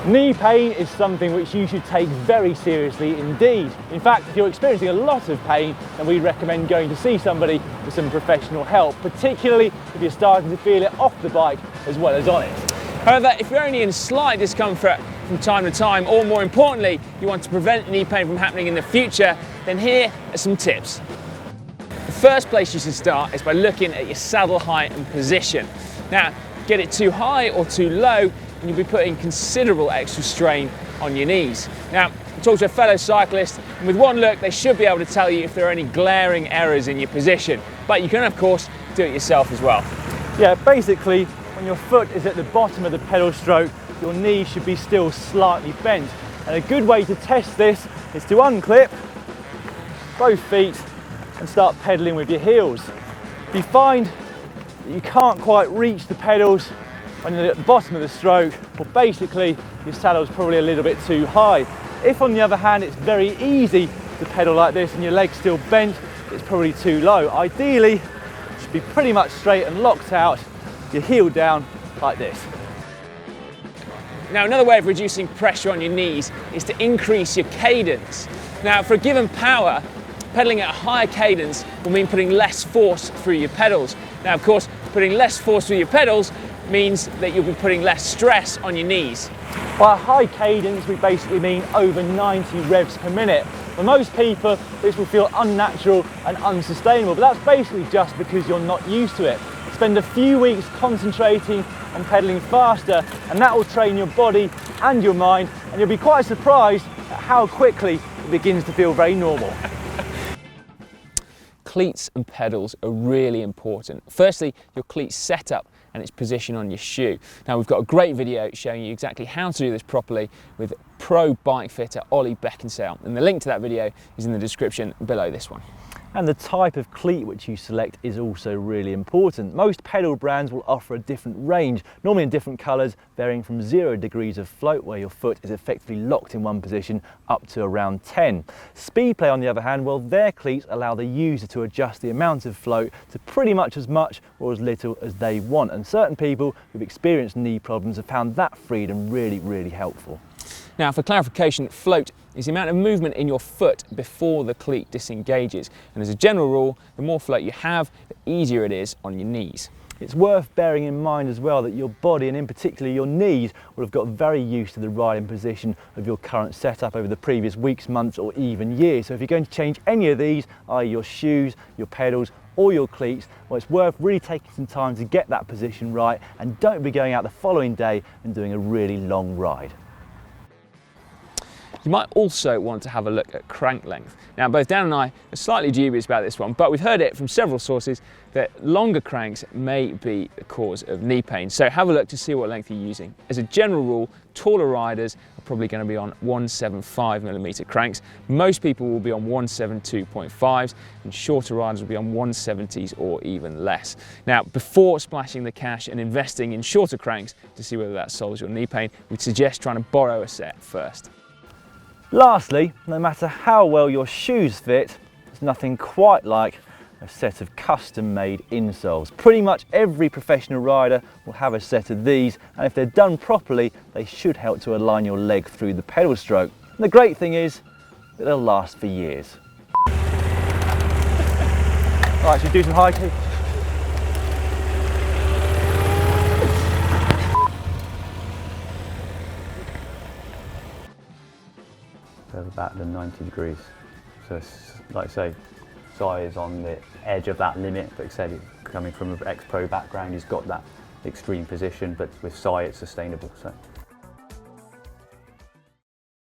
Knee pain is something which you should take very seriously indeed. In fact, if you're experiencing a lot of pain, then we recommend going to see somebody with some professional help, particularly if you're starting to feel it off the bike as well as on it. However, if you're only in slight discomfort from time to time, or more importantly, you want to prevent knee pain from happening in the future, then here are some tips. The first place you should start is by looking at your saddle height and position. Now, get it too high or too low, and you'll be putting considerable extra strain on your knees. Now, talk to a fellow cyclist, and with one look, they should be able to tell you if there are any glaring errors in your position. But you can, of course, do it yourself as well. Yeah, basically, when your foot is at the bottom of the pedal stroke, your knee should be still slightly bent. And a good way to test this is to unclip both feet and start pedaling with your heels. If you find that you can't quite reach the pedals when you're at the bottom of the stroke, well, basically your saddle's probably a little bit too high. If on the other hand it's very easy to pedal like this and your leg's still bent, it's probably too low. Ideally, it should be pretty much straight and locked out, your heel down like this. Now, another way of reducing pressure on your knees is to increase your cadence. Now, for a given power, pedaling at a higher cadence will mean putting less force through your pedals. Now, of course, putting less force through your pedals means that you'll be putting less stress on your knees. By a high cadence, we basically mean over 90 revs per minute. For most people, this will feel unnatural and unsustainable, but that's basically just because you're not used to it. Spend a few weeks concentrating on pedaling faster, and that will train your body and your mind, and you'll be quite surprised at how quickly it begins to feel very normal. Cleats and pedals are really important. Firstly, your cleat setup and its position on your shoe. Now, we've got a great video showing you exactly how to do this properly with pro bike fitter Ollie Beckinsale, and the link to that video is in the description below this one. And the type of cleat which you select is also really important. Most pedal brands will offer a different range, normally in different colours, varying from 0 degrees of float, where your foot is effectively locked in one position, up to around 10. Speedplay, on the other hand, well, their cleats allow the user to adjust the amount of float to pretty much as much or as little as they want. And certain people who've experienced knee problems have found that freedom really, really helpful. Now, for clarification, float is the amount of movement in your foot before the cleat disengages. And as a general rule, the more float you have, the easier it is on your knees. It's worth bearing in mind as well that your body, and in particular your knees, will have got very used to the riding position of your current setup over the previous weeks, months or even years. So if you're going to change any of these, i.e. your shoes, your pedals or your cleats, well, it's worth really taking some time to get that position right, and don't be going out the following day and doing a really long ride. You might also want to have a look at crank length. Now, both Dan and I are slightly dubious about this one, but we've heard it from several sources that longer cranks may be the cause of knee pain. So have a look to see what length you're using. As a general rule, taller riders are probably going to be on 175mm cranks. Most people will be on 172.5s, and shorter riders will be on 170s or even less. Now, before splashing the cash and investing in shorter cranks to see whether that solves your knee pain, we'd suggest trying to borrow a set first. Lastly, no matter how well your shoes fit, there's nothing quite like a set of custom-made insoles. Pretty much every professional rider will have a set of these, and if they're done properly, they should help to align your leg through the pedal stroke. And the great thing is that they'll last for years. Alright, should we do some high kicks? About the 90 degrees. So it's, like I say, Sai is on the edge of that limit, but said coming from an ex-pro background, he's got that extreme position, but with Sai it's sustainable. So